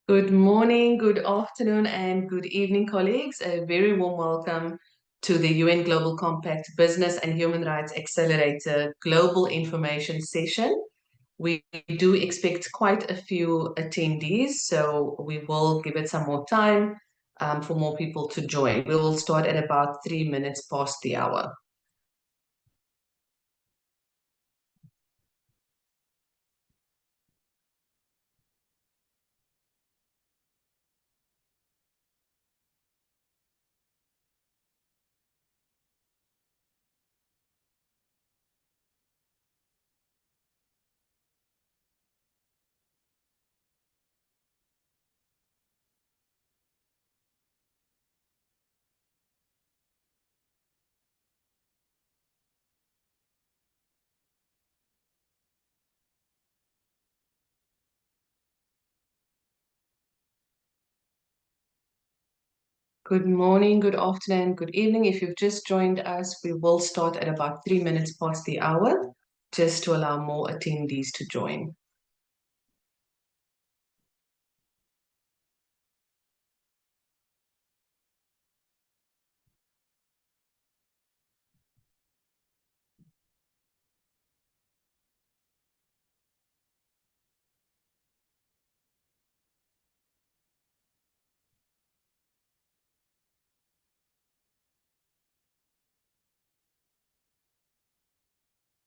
Good morning, good afternoon, and good evening, colleagues. A very warm welcome to the UN Global Compact Business and Human Rights Accelerator Global Information Session. We do expect quite a few attendees, so we will give it some more time for more people to join. We will start at about 3 minutes past the hour. Good morning, good afternoon, good evening. If you've just joined us, we will start at about 3 minutes past the hour, just to allow more attendees to join.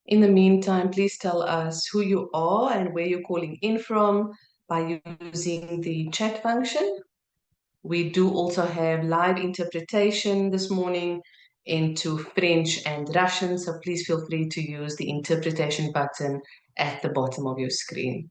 In the meantime, please tell us who you are and where you're calling in from by using the chat function. We do also have live interpretation this morning into French and Russian, so please feel free to use the interpretation button at the bottom of your screen.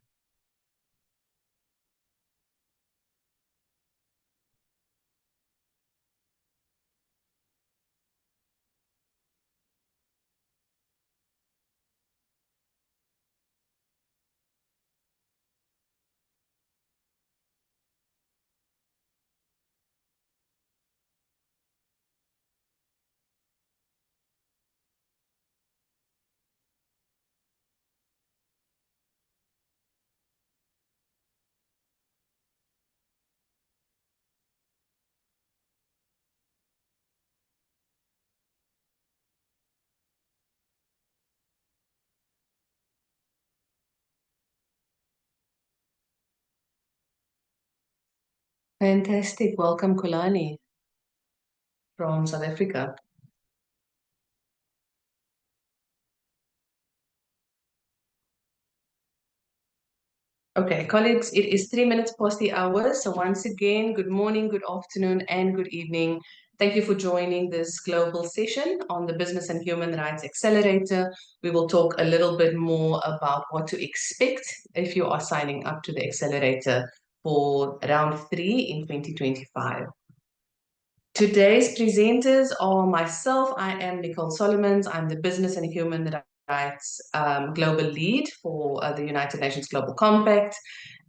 Fantastic. Welcome, Kulani from South Africa. Okay, colleagues, it is 3 minutes past the hour. So once again, good morning, good afternoon, and good evening. Thank you for joining this global session on the Business and Human Rights Accelerator. We will talk a little bit more about what to expect if you are signing up to the accelerator for round 3 in 2025. Today's presenters are myself. I am Nicole Solomons. I'm the Business and Human Rights Global Lead for the United Nations Global Compact.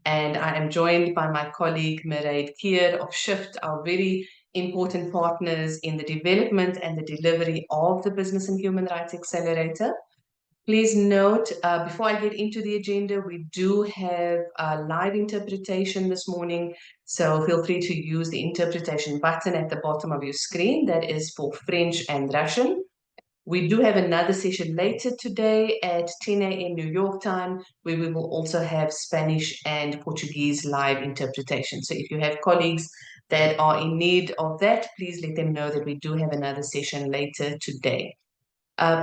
And I am joined by my colleague Mairead Kier of Shift, our very important partners in the development and the delivery of the Business and Human Rights Accelerator. Please note, before I get into the agenda, we do have a live interpretation this morning, so feel free to use the interpretation button at the bottom of your screen. That is for French and Russian. We do have another session later today at 10 a.m. New York time, where we will also have Spanish and Portuguese live interpretation. So if you have colleagues that are in need of that, please let them know that we do have another session later today.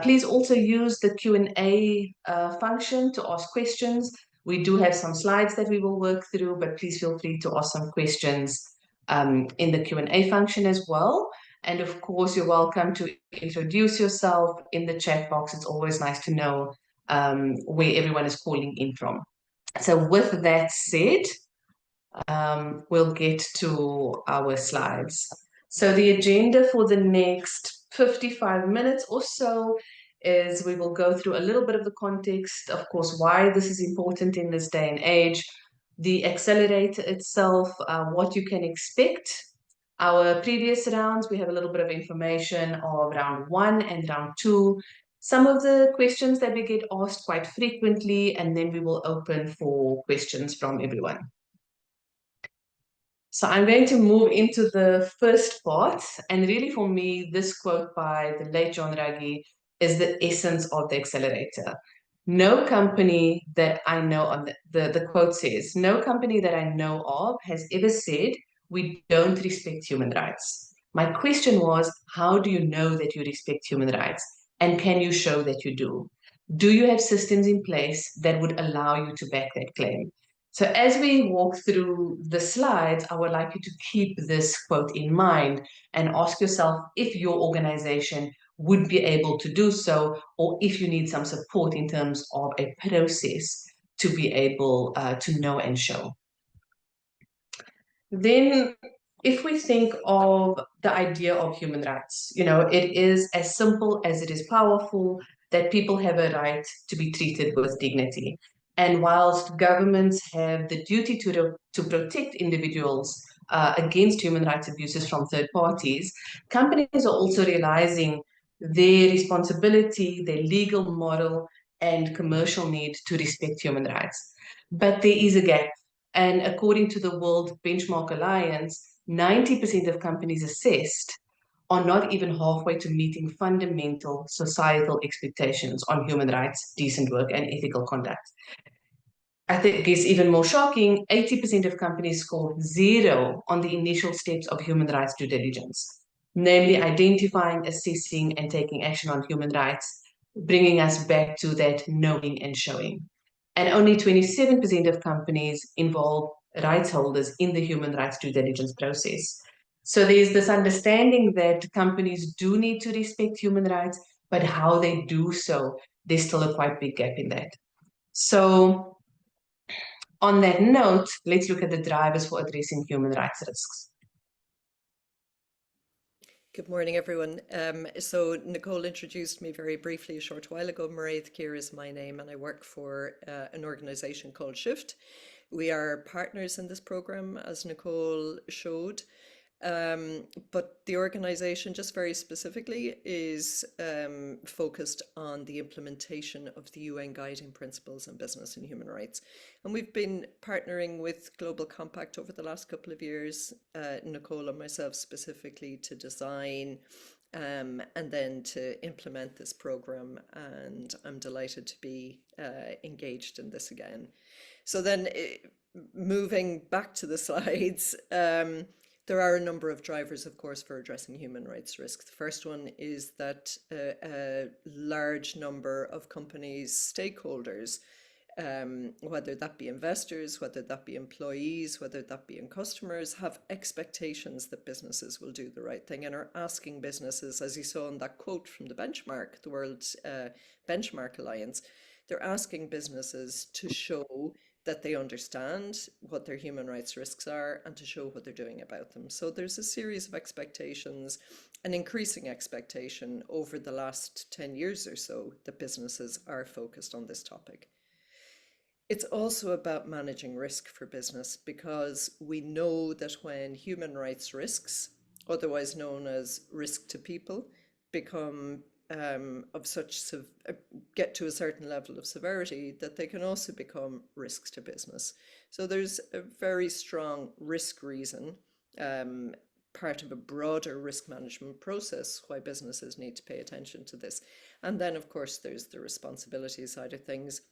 Please also use the Q&A function to ask questions. We do have some slides that we will work through, but please feel free to ask some questions in the Q&A function as well. And of course, you're welcome to introduce yourself in the chat box. It's always nice to know where everyone is calling in from. So with that said, we'll get to our slides. So the agenda for the next 55 minutes or so is we will go through a little bit of the context, of course, why this is important in this day and age, the accelerator itself, what you can expect. Our previous rounds, we have a little bit of information of round 1 and round 2, some of the questions that we get asked quite frequently, and then we will open for questions from everyone. So I'm going to move into the first part. And really for me, this quote by the late John Ruggie is the essence of the accelerator. No company that I know of, the quote says, no company that I know of has ever said, we don't respect human rights. My question was, how do you know that you respect human rights? And can you show that you do? Do you have systems in place that would allow you to back that claim? So as we walk through the slides, I would like you to keep this quote in mind and ask yourself if your organization would be able to do so, or if you need some support in terms of a process to be able to know and show. Then, if we think of the idea of human rights, it is as simple as it is powerful that people have a right to be treated with dignity. And whilst governments have the duty to protect individuals against human rights abuses from third parties, companies are also realizing their responsibility, their legal, moral, and commercial need to respect human rights. But there is a gap, and according to the World Benchmark Alliance, 90% of companies assessed are not even halfway to meeting fundamental societal expectations on human rights, decent work, and ethical conduct. I think it's even more shocking, 80% of companies scored zero on the initial steps of human rights due diligence, namely identifying, assessing, and taking action on human rights, bringing us back to that knowing and showing. And only 27% of companies involve rights holders in the human rights due diligence process. So there's this understanding that companies do need to respect human rights, but how they do so, there's still a quite big gap in that. So on that note, let's look at the drivers for addressing human rights risks. Good morning, everyone. So Nicole introduced me very briefly a short while ago. Mairead Keir is my name, and I work for an organisation called Shift. We are partners in this programme, as Nicole showed. But the organization, just very specifically, is focused on the implementation of the UN Guiding Principles on Business and Human Rights. And we've been partnering with Global Compact over the last couple of years, Nicole and myself specifically, to design and then to implement this program. And I'm delighted to be engaged in this again. So then, moving back to the slides, there are a number of drivers, of course, for addressing human rights risks. The first one is that a large number of companies' stakeholders, whether that be investors, whether that be employees, whether that be in customers, have expectations that businesses will do the right thing and are asking businesses, as you saw in that quote from the benchmark, the World Benchmark Alliance, they're asking businesses to show that they understand what their human rights risks are and to show what they're doing about them. So there's a series of expectations, an increasing expectation over the last 10 years or so that businesses are focused on this topic. It's also about managing risk for business, because we know that when human rights risks, otherwise known as risk to people, become get to a certain level of severity, that they can also become risks to business. So there's a very strong risk reason, part of a broader risk management process, why businesses need to pay attention to this. And then, of course, there's the responsibility side of things.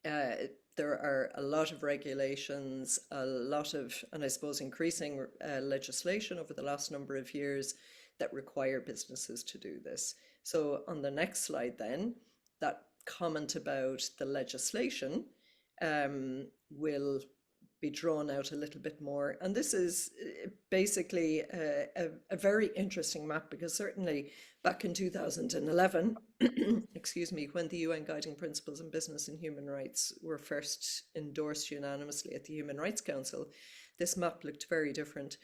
There are a lot of regulations, a lot of, and I suppose increasing legislation over the last number of years that require businesses to do this. So on the next slide then, that comment about the legislation will be drawn out a little bit more. And this is basically a very interesting map, because certainly back in 2011, excuse me, when the UN Guiding Principles on Business and Human Rights were first endorsed unanimously at the Human Rights Council, this map looked very different.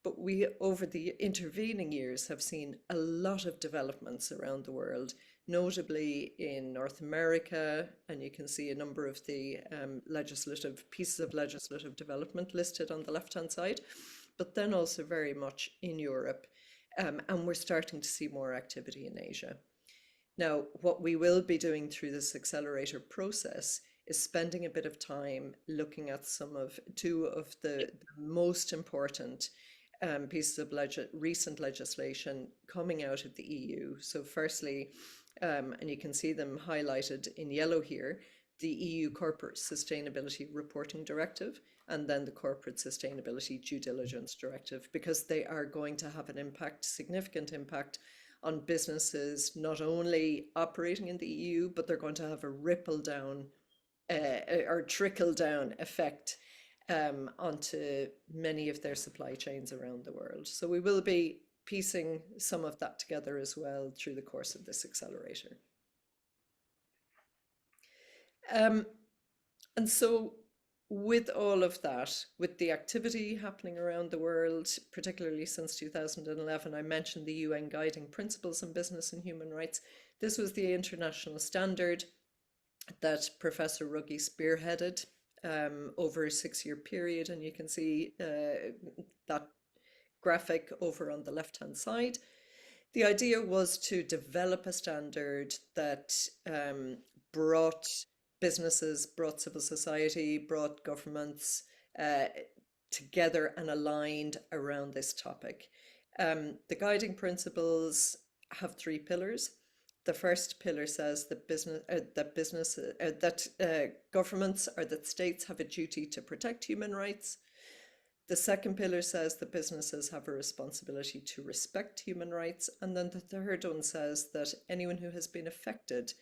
But we, over the intervening years, have seen a lot of developments around the world, notably in North America, and you can see a number of the pieces of legislative development listed on the left-hand side, but then also very much in Europe, and we're starting to see more activity in Asia. Now, what we will be doing through this accelerator process is spending a bit of time looking at two of the most important pieces of recent legislation coming out of the EU. So firstly, and you can see them highlighted in yellow here, the EU Corporate Sustainability Reporting Directive, and then the Corporate Sustainability Due Diligence Directive, because they are going to have an impact, significant impact on businesses not only operating in the EU, but they're going to have a ripple down or trickle down effect onto many of their supply chains around the world. So we will be piecing some of that together as well through the course of this accelerator. And so with all of that, with the activity happening around the world, particularly since 2011, I mentioned the UN Guiding Principles on Business and Human Rights. This was the international standard that Professor Ruggie spearheaded over a 6-year period. And you can see that graphic over on the left-hand side. The idea was to develop a standard that brought businesses, brought civil society, brought governments together and aligned around this topic. The guiding principles have 3 pillars. The first pillar says that governments or that states have a duty to protect human rights. The second pillar says that businesses have a responsibility to respect human rights. And then the third one says that anyone who has been affected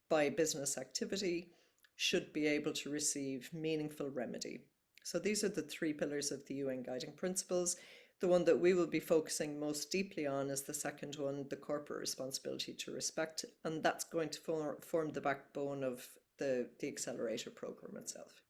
by business activity should be able to receive meaningful remedy. So these are the 3 pillars of the UN Guiding Principles. The one that we will be focusing most deeply on is the second one, the corporate responsibility to respect, and that's going to form the backbone of the accelerator program itself.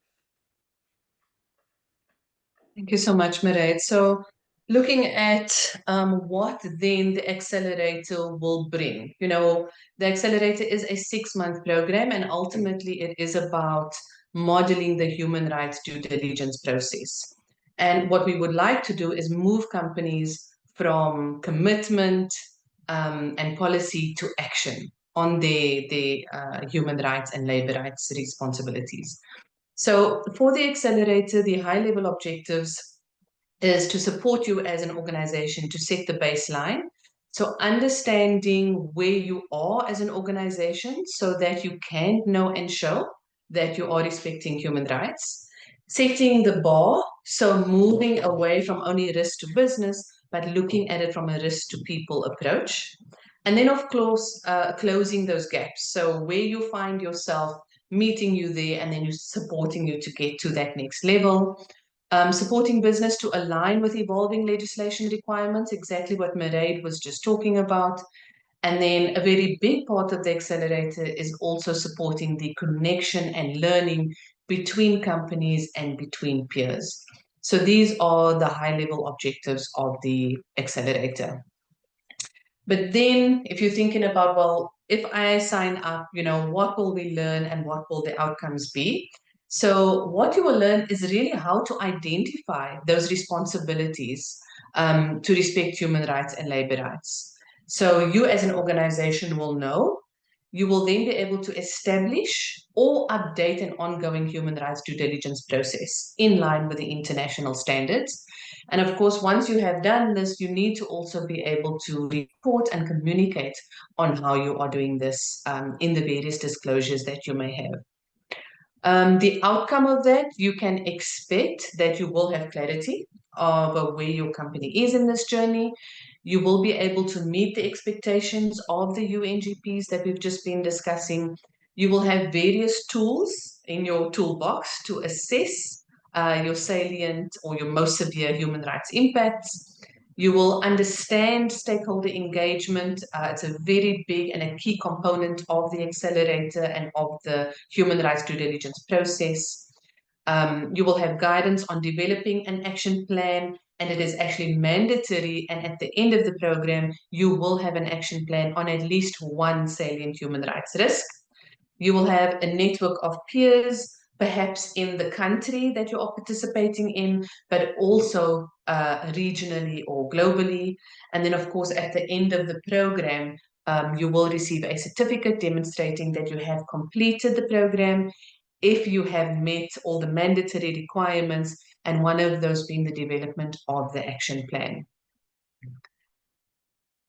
Thank you so much, Mairead. So looking at what then the accelerator will bring. The accelerator is a 6-month program, and ultimately it is about modeling the human rights due diligence process. And what we would like to do is move companies from commitment and policy to action on their human rights and labor rights responsibilities. So for the accelerator, the high-level objectives is to support you as an organization to set the baseline. So understanding where you are as an organization so that you can know and show that you are respecting human rights. Setting the bar, so moving away from only risk to business, but looking at it from a risk to people approach. And then, of course, closing those gaps. So where you find yourself, meeting you there, and then you supporting you to get to that next level. Supporting business to align with evolving legislation requirements, exactly what Mairead was just talking about. And then a very big part of the accelerator is also supporting the connection and learning between companies and between peers. So these are the high-level objectives of the accelerator. But then if you're thinking about, well, if I sign up, what will we learn and what will the outcomes be? So what you will learn is really how to identify those responsibilities to respect human rights and labor rights. So you as an organization will know. You will then be able to establish or update an ongoing human rights due diligence process in line with the international standards. And of course, once you have done this, you need to also be able to report and communicate on how you are doing this in the various disclosures that you may have. The outcome of that, you can expect that you will have clarity over where your company is in this journey. You will be able to meet the expectations of the UNGPs that we've just been discussing. You will have various tools in your toolbox to assess your salient or your most severe human rights impacts. You will understand stakeholder engagement. It's a very big and a key component of the accelerator and of the human rights due diligence process. You will have guidance on developing an action plan, and it is actually mandatory. And at the end of the program, you will have an action plan on at least one salient human rights risk. You will have a network of peers, perhaps in the country that you are participating in, but also regionally or globally. And then, of course, at the end of the program, you will receive a certificate demonstrating that you have completed the program. if you have met all the mandatory requirements, and one of those being the development of the action plan.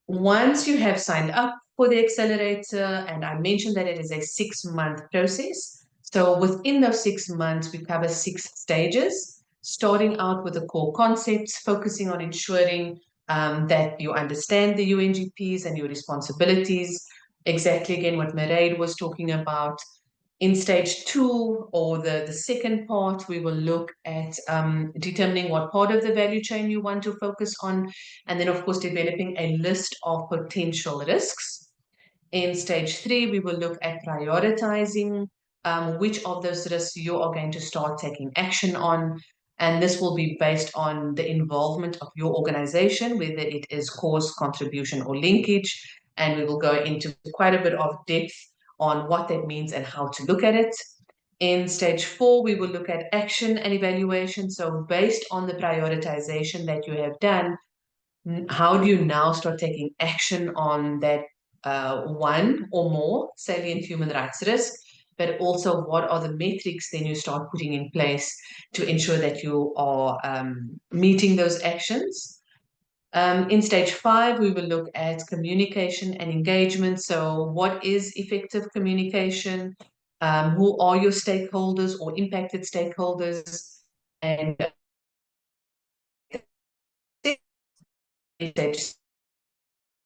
Once you have signed up for the accelerator, and I mentioned that it is a 6-month process. So within those 6 months, we cover 6 stages, starting out with the core concepts, focusing on ensuring that you understand the UNGPs and your responsibilities. Exactly again what Mairead was talking about. In stage 2, or the second part, we will look at determining what part of the value chain you want to focus on, and then, of course, developing a list of potential risks. In stage 3, we will look at prioritizing which of those risks you are going to start taking action on. And this will be based on the involvement of your organization, whether it is cause, contribution, or linkage. And we will go into quite a bit of depth on what that means and how to look at it. In stage 4, we will look at action and evaluation. So based on the prioritization that you have done, how do you now start taking action on that one or more salient human rights risk, but also what are the metrics then you start putting in place to ensure that you are meeting those actions. In stage 5, we will look at communication and engagement. So what is effective communication? Who are your stakeholders or impacted stakeholders? And stage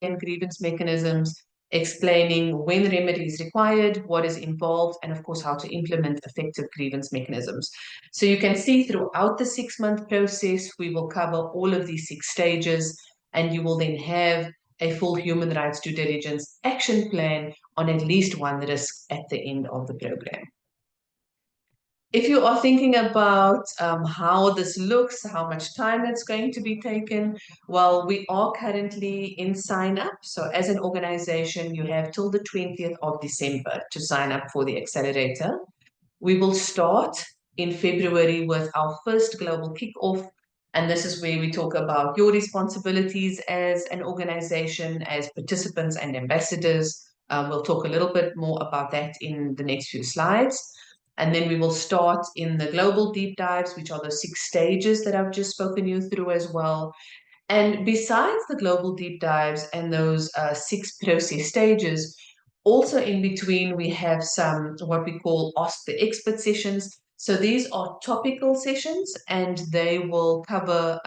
and grievance mechanisms, explaining when remedy is required, what is involved, and of course, how to implement effective grievance mechanisms. So you can see throughout the 6-month process, we will cover all of these 6 stages, and you will then have a full human rights due diligence action plan on at least one risk at the end of the program. If you are thinking about how this looks, how much time it's going to be taken, well, we are currently in sign up. So as an organization, you have till the 20th of December to sign up for the accelerator. We will start in February with our first global kickoff. And this is where we talk about your responsibilities as an organization, as participants and ambassadors. We'll talk a little bit more about that in the next few slides. And then we will start in the global deep dives, which are the 6 stages that I've just spoken you through as well. And besides the global deep dives and those 6 process stages, also in between, we have some what we call Ask the Expert sessions. So these are topical sessions, and they will cover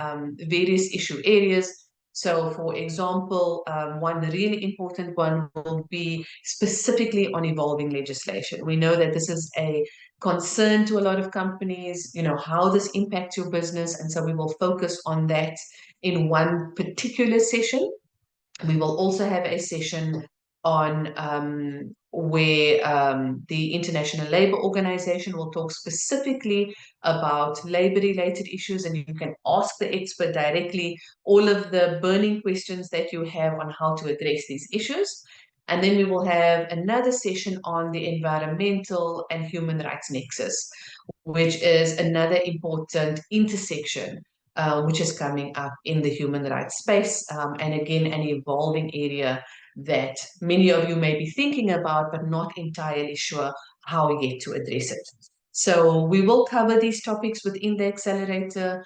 various issue areas. So, for example, one really important one will be specifically on evolving legislation. We know that this is a concern to a lot of companies, how this impacts your business. And so we will focus on that in one particular session. We will also have a session on where the International Labour Organization will talk specifically about labor-related issues, and you can ask the expert directly all of the burning questions that you have on how to address these issues. And then we will have another session on the environmental and human rights nexus, which is another important intersection which is coming up in the human rights space, and again, an evolving area that many of you may be thinking about, but not entirely sure how yet to address it. So we will cover these topics within the accelerator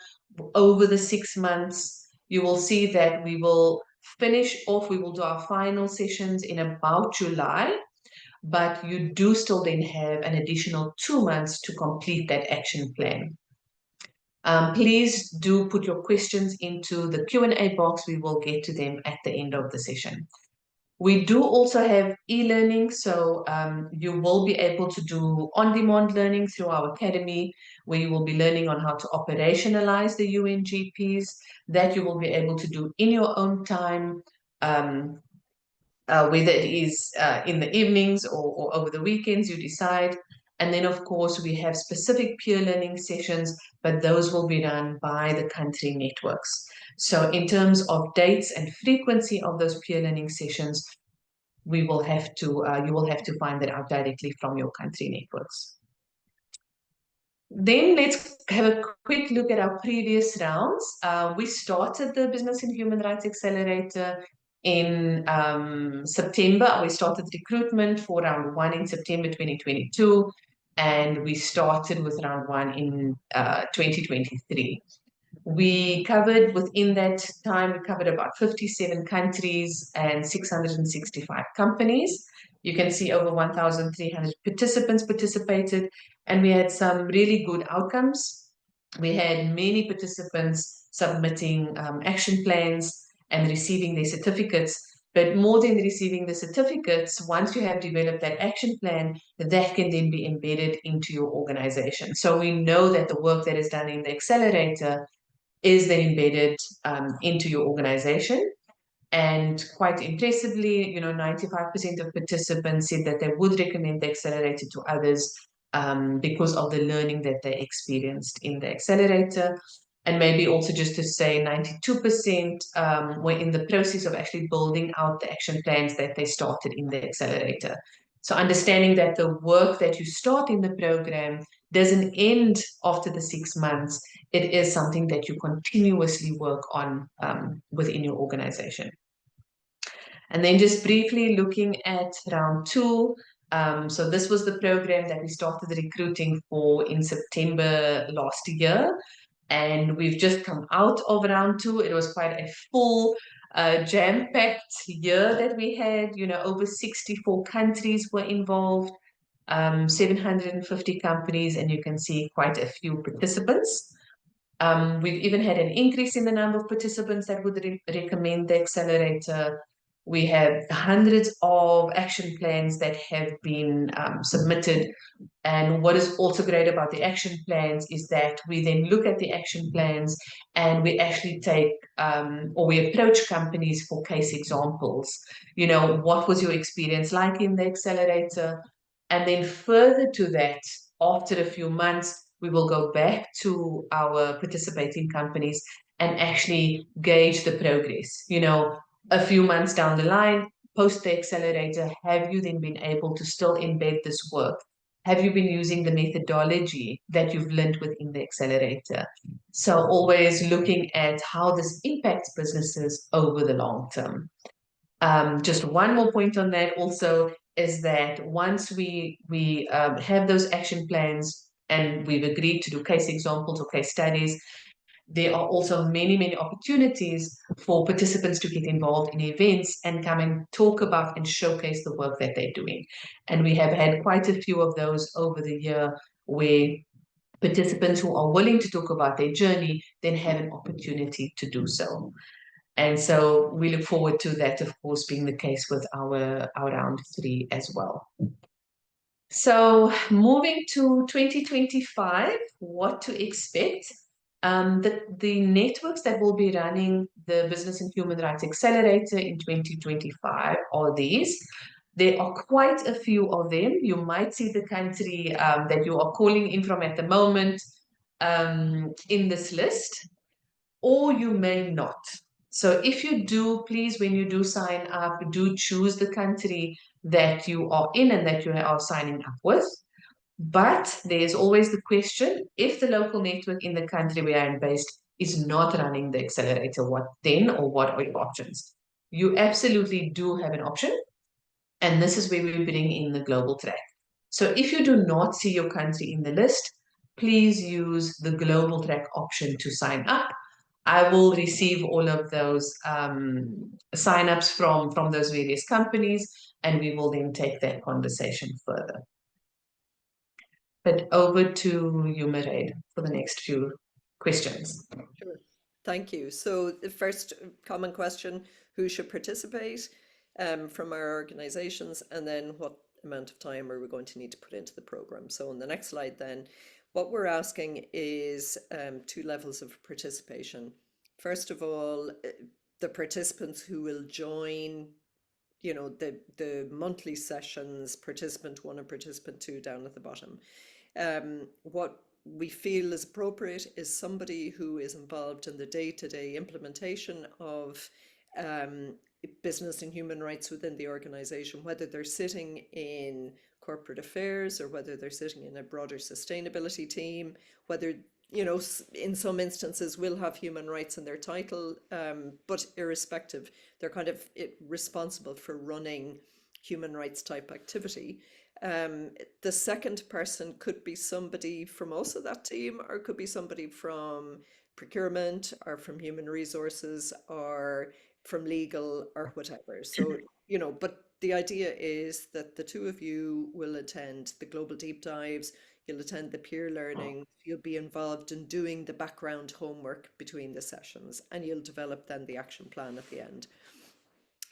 over the 6 months. You will see that we will finish off, we will do our final sessions in about July, but you do still then have an additional 2 months to complete that action plan. Please do put your questions into the Q&A box. We will get to them at the end of the session. We do also have e-learning, so you will be able to do on-demand learning through our academy, where you will be learning on how to operationalize the UNGPs, that you will be able to do in your own time, whether it is in the evenings or over the weekends, you decide. And then, of course, we have specific peer learning sessions, but those will be done by the country networks. So in terms of dates and frequency of those peer learning sessions, you will have to find that out directly from your country networks. Then let's have a quick look at our previous rounds. We started the Business and Human Rights Accelerator in September. We started recruitment for round 1 in September 2022. and we started with round one in 2023. We covered within that time, we covered about 57 countries and 665 companies. You can see over 1,300 participants participated, and we had some really good outcomes. We had many participants submitting action plans and receiving their certificates. But more than receiving the certificates, once you have developed that action plan, that can then be embedded into your organization. So we know that the work that is done in the accelerator is then embedded into your organization. And quite impressively, 95% of participants said that they would recommend the accelerator to others because of the learning that they experienced in the accelerator. And maybe also just to say 92% were in the process of actually building out the action plans that they started in the accelerator. So understanding that the work that you start in the program doesn't end after the 6 months, it is something that you continuously work on within your organization. And then just briefly looking at round two. So this was the program that we started recruiting for in September last year. And we've just come out of round two. It was quite a full, jam-packed year that we had. Over 64 countries were involved, 750 companies, and you can see quite a few participants. We've even had an increase in the number of participants that would recommend the accelerator. We have hundreds of action plans that have been submitted. And what is also great about the action plans is that we then look at the action plans and we actually take or we approach companies for case examples. What was your experience like in the accelerator? And then further to that, after a few months, we will go back to our participating companies and actually gauge the progress. A few months down the line, post the accelerator, have you then been able to still embed this work? Have you been using the methodology that you've learned within the accelerator? So always looking at how this impacts businesses over the long term. Just one more point on that also is that once we have those action plans and we've agreed to do case examples or case studies, there are also many, many opportunities for participants to get involved in events and come and talk about and showcase the work that they're doing. And we have had quite a few of those over the year where participants who are willing to talk about their journey then have an opportunity to do so. And so we look forward to that, of course, being the case with our round three as well. So moving to 2025, what to expect? The networks that will be running the Business and Human Rights Accelerator in 2025 are these. There are quite a few of them. You might see the country that you are calling in from at the moment in this list, or you may not. So if you do, please, when you do sign up, do choose the country that you are in and that you are signing up with. But there's always the question, if the local network in the country where I'm based is not running the accelerator, what then, or what are your options? You absolutely do have an option. And this is where we bring in the global track. So if you do not see your country in the list, please use the global track option to sign up. I will receive all of those signups from those various companies, and we will then take that conversation further. But over to you, Mairead, for the next few questions. Sure. Thank you. So the first common question, who should participate from our organizations, and then what amount of time are we going to need to put into the program? So on the next slide then, what we're asking is two levels of participation. First of all, the participants who will join, the monthly sessions, participant one and participant two down at the bottom. What we feel is appropriate is somebody who is involved in the day-to-day implementation of business and human rights within the organization, whether they're sitting in corporate affairs or whether they're sitting in a broader sustainability team, whether in some instances will have human rights in their title, but irrespective, they're kind of responsible for running human rights type activity. The second person could be somebody from also that team, or could be somebody from procurement, or from human resources, or from legal, or whatever. So, but the idea is that the two of you will attend the global deep dives, you'll attend the peer learning, you'll be involved in doing the background homework between the sessions, and you'll develop then the action plan at the end.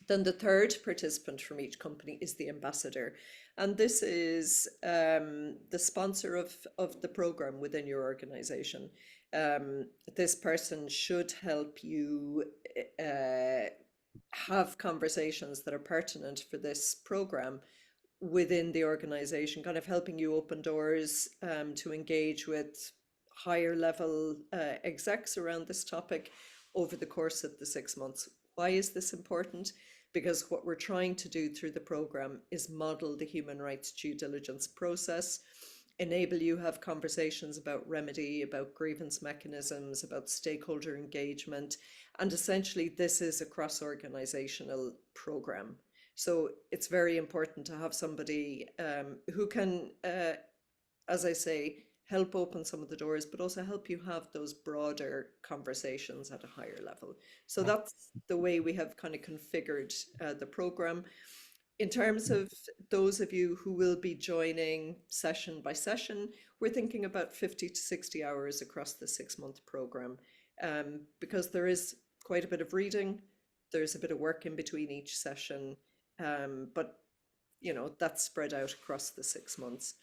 Then the third participant from each company is the ambassador. And this is the sponsor of the program within your organization. This person should help you uh, have conversations that are pertinent for this program within the organization, kind of helping you open doors to engage with higher level execs around this topic over the course of the 6 months. Why is this important? Because what we're trying to do through the program is model the human rights due diligence process, enable you have conversations about remedy, about grievance mechanisms, about stakeholder engagement, and essentially this is a cross-organizational program. So it's very important to have somebody who can, as I say, help open some of the doors, but also help you have those broader conversations at a higher level. So that's the way we have kind of configured the program. In terms of those of you who will be joining session by session, we're thinking about 50 to 60 hours across the 6 month program, because there is quite a bit of reading, there's a bit of work in between each session, but that's spread out across the 6 months.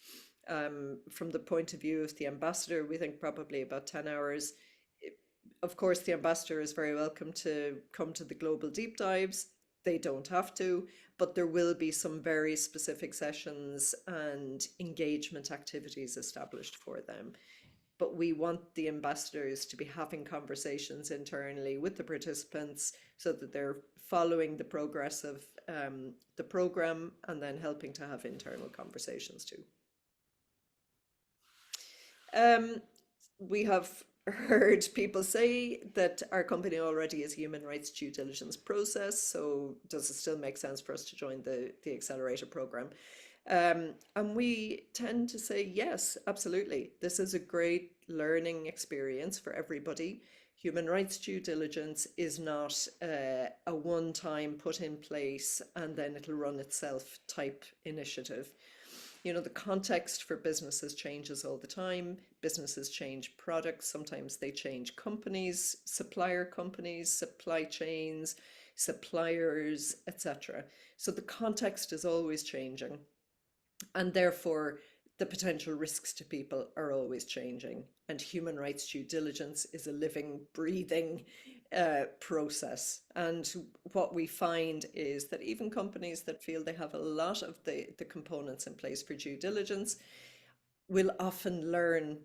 From the point of view of the ambassador, we think probably about 10 hours. Of course, the ambassador is very welcome to come to the global deep dives. They don't have to, but there will be some very specific sessions and engagement activities established for them. But we want the ambassadors to be having conversations internally with the participants so that they're following the progress of the program and then helping to have internal conversations too. Um, we have heard people say that our company already has a human rights due diligence process, so does it still make sense for us to join the accelerator program? And we tend to say yes, absolutely. This is a great learning experience for everybody. Human rights due diligence is not a one-time put in place and then it'll run itself type initiative. The context for businesses changes all the time. Businesses change products. Sometimes they change companies, supplier companies, supply chains, suppliers, etc. So the context is always changing. And therefore, the potential risks to people are always changing. And human rights due diligence is a living, breathing process. And what we find is that even companies that feel they have a lot of the components in place for due diligence will often learn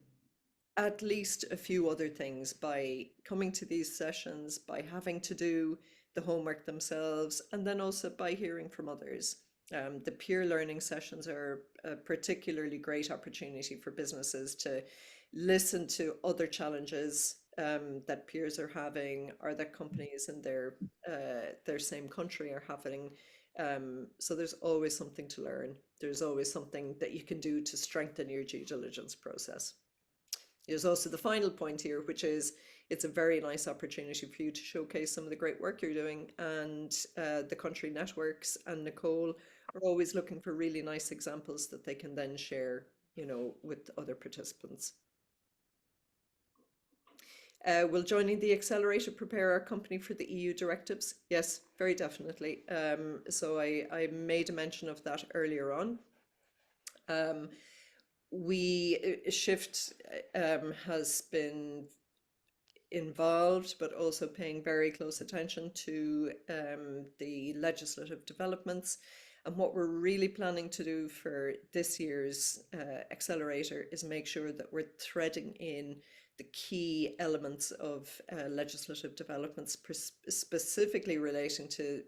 at least a few other things by coming to these sessions, by having to do the homework themselves, and then also by hearing from others. The peer learning sessions are a particularly great opportunity for businesses to listen to other challenges that peers are having or that companies in their same country are having. So there's always something to learn. There's always something that you can do to strengthen your due diligence process. There's also the final point here, which is it's a very nice opportunity for you to showcase some of the great work you're doing. And the country networks and Nicole are always looking for really nice examples that they can then share, with other participants. Will joining the accelerator prepare our company for the EU directives? Yes, very definitely. So I made a mention of that earlier on. Shift has been involved, but also paying very close attention to the legislative developments. And what we're really planning to do for this year's accelerator is make sure that we're threading in the key elements of legislative developments specifically relating to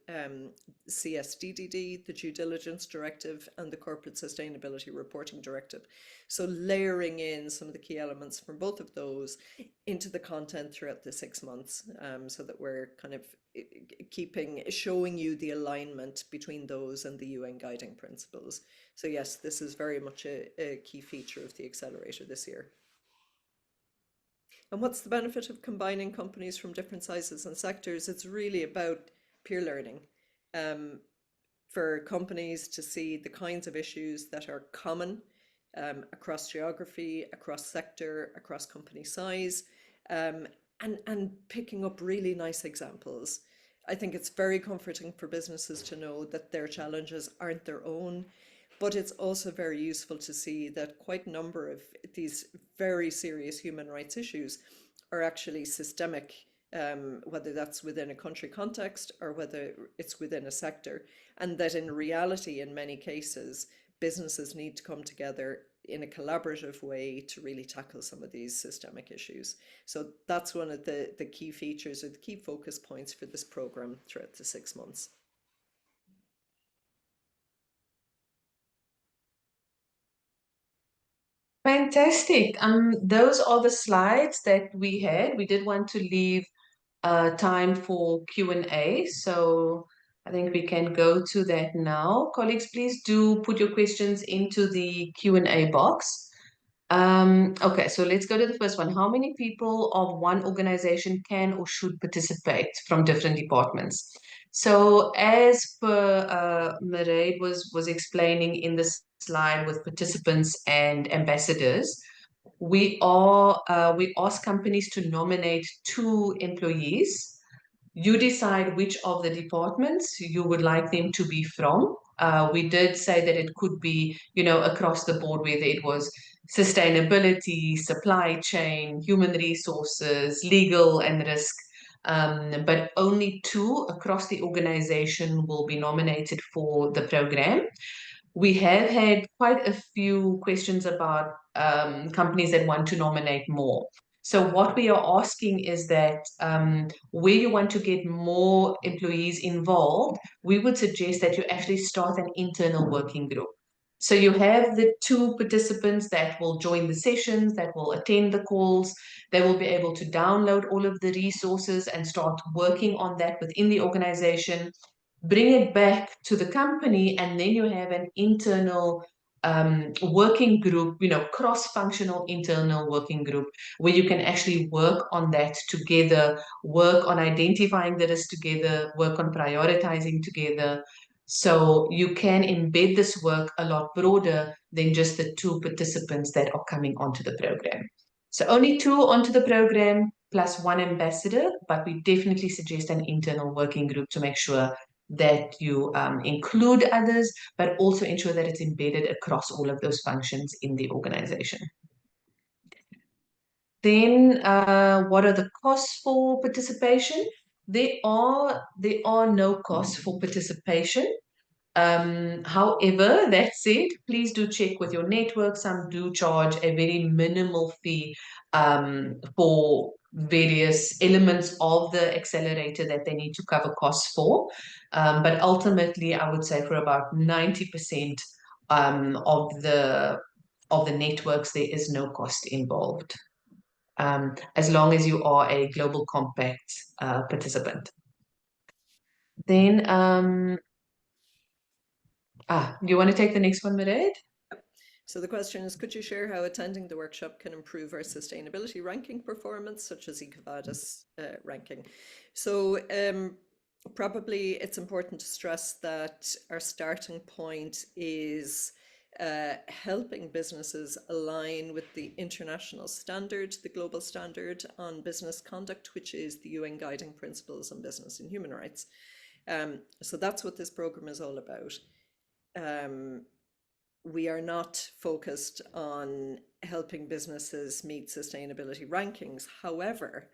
CSDDD, the Due Diligence Directive, and the Corporate Sustainability Reporting Directive. So layering in some of the key elements from both of those into the content throughout the 6 months, so that we're kind of showing you the alignment between those and the UN guiding principles. So yes, this is very much a key feature of the accelerator this year. And what's the benefit of combining companies from different sizes and sectors? It's really about peer learning, for companies to see the kinds of issues that are common across geography, across sector, across company size, and picking up really nice examples. I think it's very comforting for businesses to know that their challenges aren't their own, but it's also very useful to see that quite a number of these very serious human rights issues are actually systemic, whether that's within a country context or whether it's within a sector, and that in reality, in many cases, businesses need to come together in a collaborative way to really tackle some of these systemic issues. So that's one of the key features or the key focus points for this program throughout the 6 months. Fantastic. Those are the slides that we had. We did want to leave time for Q&A, so I think we can go to that now. Colleagues, please do put your questions into the Q&A box. Okay, so let's go to the first one. How many people of one organization can or should participate from different departments? So as per Mairead was explaining in this slide with participants and ambassadors, we ask companies to nominate 2 employees. You decide which of the departments you would like them to be from. We did say that it could be, across the board, whether it was sustainability, supply chain, human resources, legal and risk. But only 2 across the organization will be nominated for the program. We have had quite a few questions about companies that want to nominate more. So what we are asking is that where you want to get more employees involved, we would suggest that you actually start an internal working group. So you have the 2 participants that will join the sessions, that will attend the calls. They will be able to download all of the resources and start working on that within the organization, bring it back to the company, and then you have an internal working group, cross-functional internal working group where you can actually work on that together, work on identifying the risk together, work on prioritizing together. So you can embed this work a lot broader than just the 2 participants that are coming onto the program. So only 2 onto the program plus 1 ambassador, but we definitely suggest an internal working group to make sure that you include others, but also ensure that it's embedded across all of those functions in the organization. Then, what are the costs for participation? There are no costs for participation. However, that said, please do check with your network. Some do charge a very minimal fee for various elements of the accelerator that they need to cover costs for. But ultimately, I would say for about 90% of the networks, there is no cost involved, as long as you are a Global Compact participant. Then, you want to take the next one, Mairead? So the question is, could you share how attending the workshop can improve our sustainability ranking performance, such as EcoVadis ranking? So probably it's important to stress that our starting point is helping businesses align with the international standard, the global standard on business conduct, which is the UN Guiding Principles on Business and Human Rights. So that's what this program is all about. We are not focused on helping businesses meet sustainability rankings. However,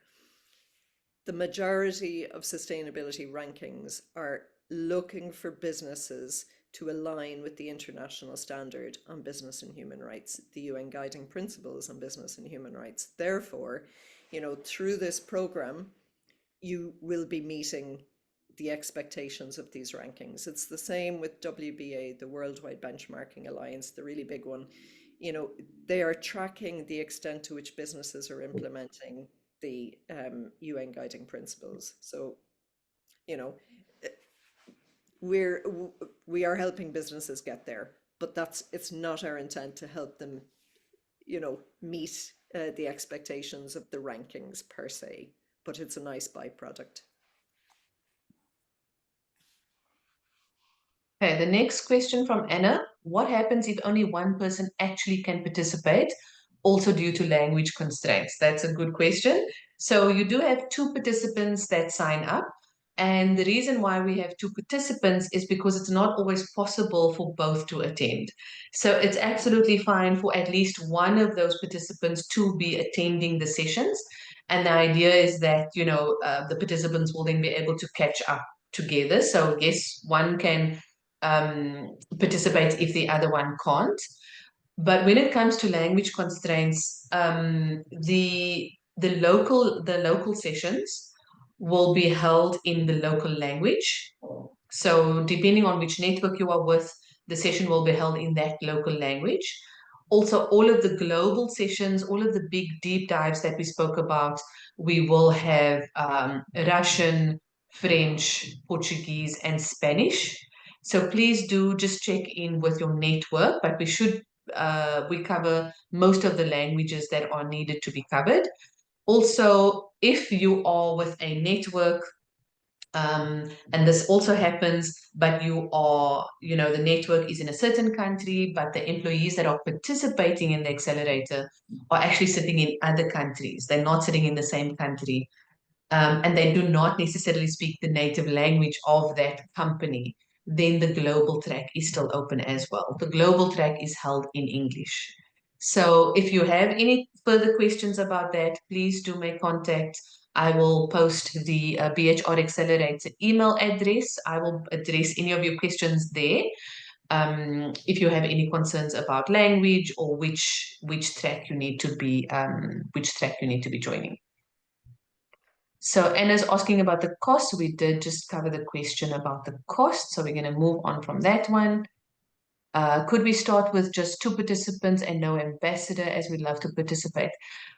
the majority of sustainability rankings are looking for businesses to align with the international standard on business and human rights, the UN guiding principles on business and human rights. Therefore, through this program, you will be meeting the expectations of these rankings. It's the same with WBA, the Worldwide Benchmarking Alliance, the really big one. They are tracking the extent to which businesses are implementing the UN guiding principles. So, we're we are helping businesses get there, but it's not our intent to help them, meet the expectations of the rankings per se, but it's a nice byproduct. Okay, the next question from Anna. What happens if only one person actually can participate, also due to language constraints? That's a good question. So you do have two participants that sign up. And the reason why we have two participants is because it's not always possible for both to attend. So it's absolutely fine for at least one of those participants to be attending the sessions. And the idea is that, the participants will then be able to catch up together. So yes, one can participate if the other one can't. But when it comes to language constraints, the local sessions will be held in the local language. So depending on which network you are with, the session will be held in that local language. Also, all of the global sessions, all of the big deep dives that we spoke about, we will have Russian, French, Portuguese, and Spanish. So please do just check in with your network, but we cover most of the languages that are needed to be covered. Also, if you are with a network, and this also happens, but the network is in a certain country, but the employees that are participating in the accelerator are actually sitting in other countries. They're not sitting in the same country, and they do not necessarily speak the native language of that company, then the global track is still open as well. The global track is held in English. So if you have any further questions about that, please do make contact. I will post the BHR Accelerator email address. I will address any of your questions there. If you have any concerns about language or which track you need to be joining. So Anna's asking about the cost. We did just cover the question about the cost, so we're going to move on from that one. Could we start with just two participants and no ambassador, as we'd love to participate?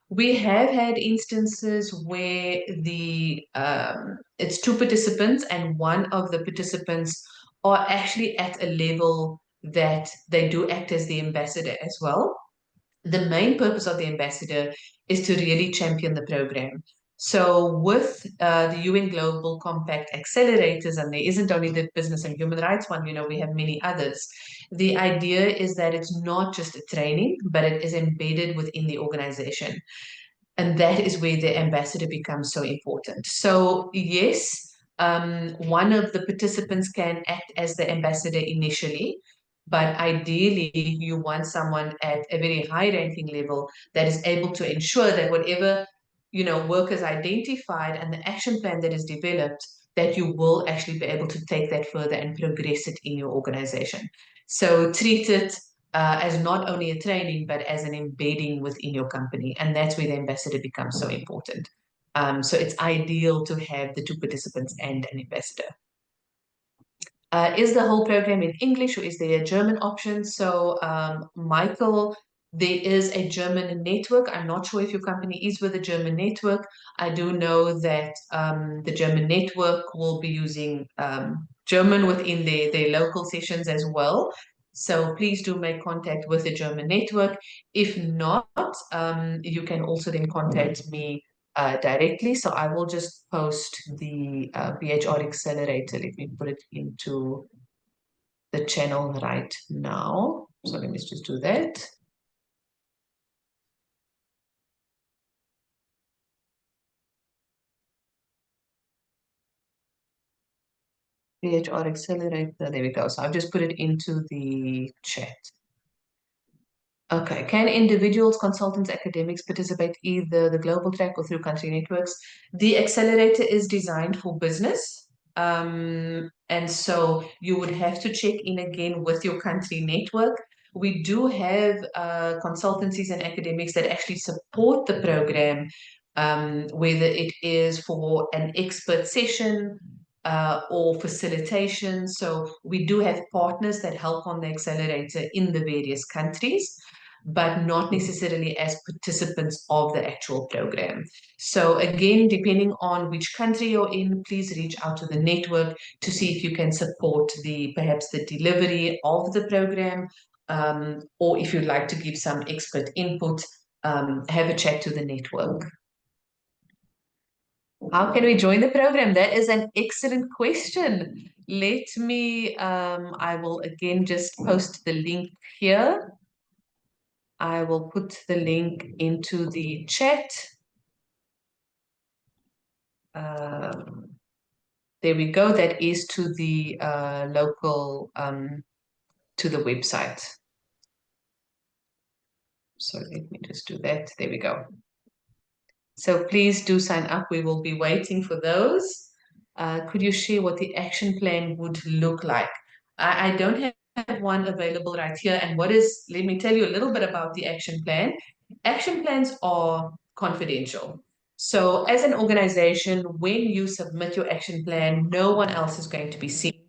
We have had instances where it's two participants and one of the participants are actually at a level that they do act as the ambassador as well. The main purpose of the ambassador is to really champion the program. So with the UN Global Compact accelerators, and there isn't only the business and human rights one, we have many others. The idea is that it's not just a training, but it is embedded within the organization. And that is where the ambassador becomes so important. So yes, one of the participants can act as the ambassador initially, but ideally you want someone at a very high ranking level that is able to ensure that whatever work is identified and the action plan that is developed, that you will actually be able to take that further and progress it in your organization. So treat it as not only a training, but as an embedding within your company. And that's where the ambassador becomes so important. So it's ideal to have the two participants and an ambassador. Is the whole program in English or is there a German option? So, Michael, there is a German network. I'm not sure if your company is with a German network. I do know that the German network will be using German within their local sessions as well. So please do make contact with the German network. If not, you can also then contact me directly. So I will just post the BHR Accelerator. Let me put it into the channel right now. So let me just do that. BHR Accelerator, there we go. So I've just put it into the chat. Okay, can individuals, consultants, academics participate either the global track or through country networks? The accelerator is designed for business. And so you would have to check in again with your country network. We do have consultancies and academics that actually support the program, whether it is for an expert session or facilitation. So we do have partners that help on the accelerator in the various countries, but not necessarily as participants of the actual program. So again, depending on which country you're in, please reach out to the network to see if you can support perhaps the delivery of the program, or if you'd like to give some expert input, have a chat to the network. How can we join the program? That is an excellent question. Let me, I will again just post the link here. I will put the link into the chat. There we go. That is to the local, to the website. So let me just do that. There we go. So please do sign up. We will be waiting for those. Could you share what the action plan would look like? I don't have one available right here. And let me tell you a little bit about the action plan. Action plans are confidential. So as an organization, when you submit your action plan, no one else is going to be seen.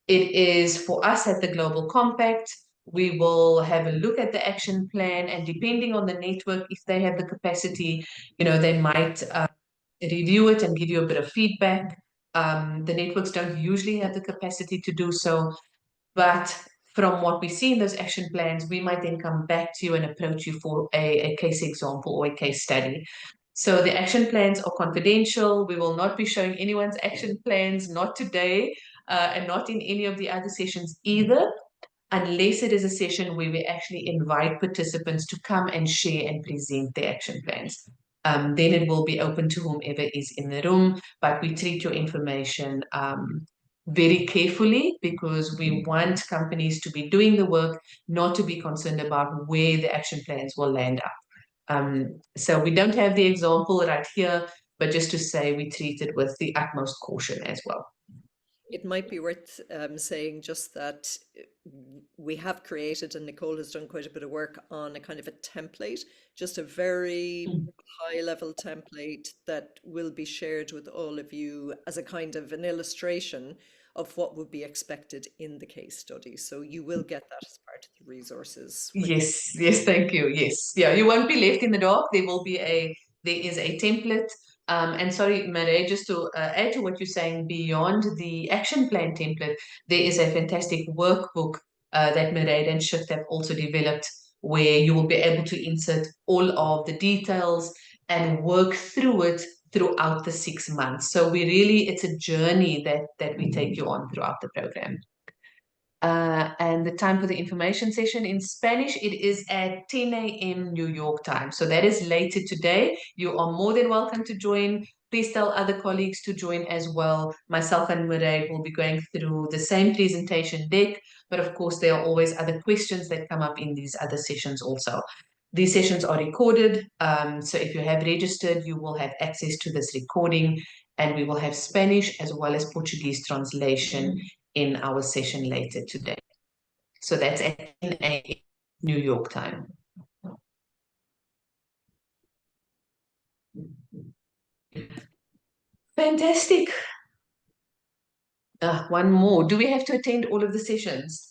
It is for us at the Global Compact. We will have a look at the action plan, and depending on the network, if they have the capacity, they might review it and give you a bit of feedback. The networks don't usually have the capacity to do so, but from what we see in those action plans, we might then come back to you and approach you for a case example or a case study. So the action plans are confidential. We will not be showing anyone's action plans, not today, and not in any of the other sessions either, unless it is a session where we actually invite participants to come and share and present their action plans. Then it will be open to whomever is in the room, but we treat your information very carefully because we want companies to be doing the work, not to be concerned about where the action plans will land up. So we don't have the example right here, but just to say we treat it with the utmost caution as well. It might be worth saying just that we have created, and Nicole has done quite a bit of work on a kind of a template, just a very high level template that will be shared with all of you as a kind of an illustration of what would be expected in the case study. So you will get that as part of the resources. Yes, thank you. Yes, yeah, you won't be left in the dark. There is a template. And sorry, Mare, just to add to what you're saying, beyond the action plan template, there is a fantastic workbook that Mare and Shift have also developed, where you will be able to insert all of the details and work through it throughout the 6 months. So it's a journey that we take you on throughout the program. And the time for the information session in Spanish, it is at 10 a.m. New York time. So that is later today. You are more than welcome to join. Please tell other colleagues to join as well. Myself and Murray will be going through the same presentation deck, but of course there are always other questions that come up in these other sessions also. These sessions are recorded, so if you have registered, you will have access to this recording, and we will have Spanish as well as Portuguese translation in our session later today. So that's at 10 a.m. New York time. Fantastic. One more. Do we have to attend all of the sessions?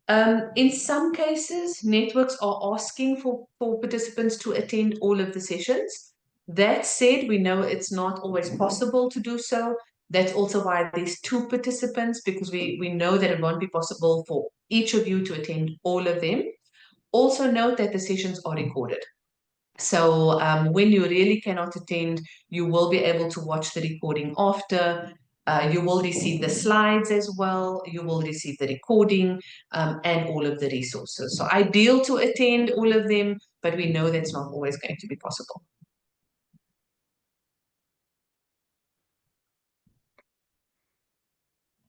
In some cases, networks are asking for participants to attend all of the sessions. That said, we know it's not always possible to do so. That's also why there's 2 participants, because we know that it won't be possible for each of you to attend all of them. Also note that the sessions are recorded. So when you really cannot attend, you will be able to watch the recording after. You will receive the slides as well. You will receive the recording and all of the resources. So ideal to attend all of them, but we know that's not always going to be possible.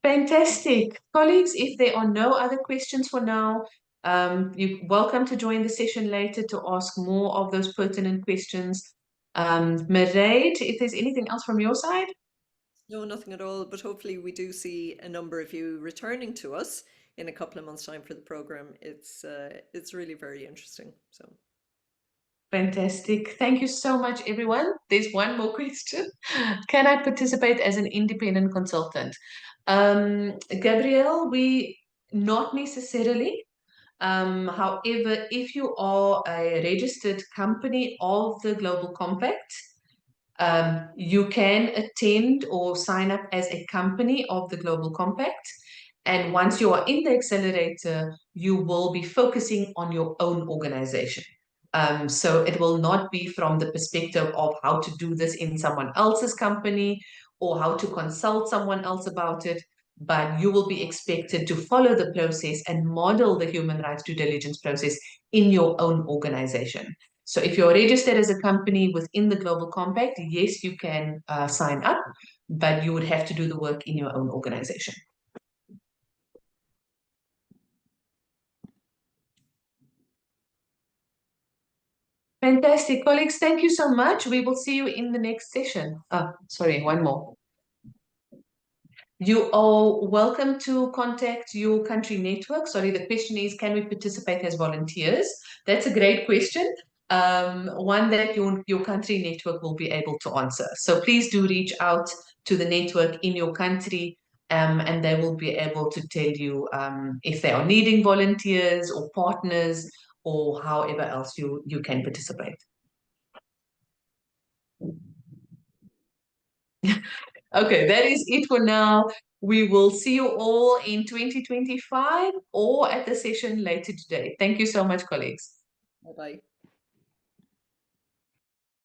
Fantastic. Colleagues, if there are no other questions for now, you're welcome to join the session later to ask more of those pertinent questions. Mairead, if there's anything else from your side? No, nothing at all. But hopefully, we do see a number of you returning to us in a couple of months' time for the program. It's really very interesting. So, Fantastic. Thank you so much, everyone. There's one more question. Can I participate as an independent consultant? Gabrielle, we not necessarily. However, if you are a registered company of the Global Compact, you can attend or sign up as a company of the Global Compact. And once you are in the accelerator, you will be focusing on your own organization. So it will not be from the perspective of how to do this in someone else's company or how to consult someone else about it, but you will be expected to follow the process and model the human rights due diligence process in your own organization. So if you're registered as a company within the Global Compact, yes, you can sign up, but you would have to do the work in your own organization. Fantastic. Colleagues, thank you so much. We will see you in the next session. Sorry, one more. You are welcome to contact your country network. Sorry, the question is, can we participate as volunteers? That's a great question. One that your country network will be able to answer. So please do reach out to the network in your country, and they will be able to tell you if they are needing volunteers or partners or however else you can participate. Okay, that is it for now. We will see you all in 2025 or at the session later today. Thank you so much, colleagues. bye bye.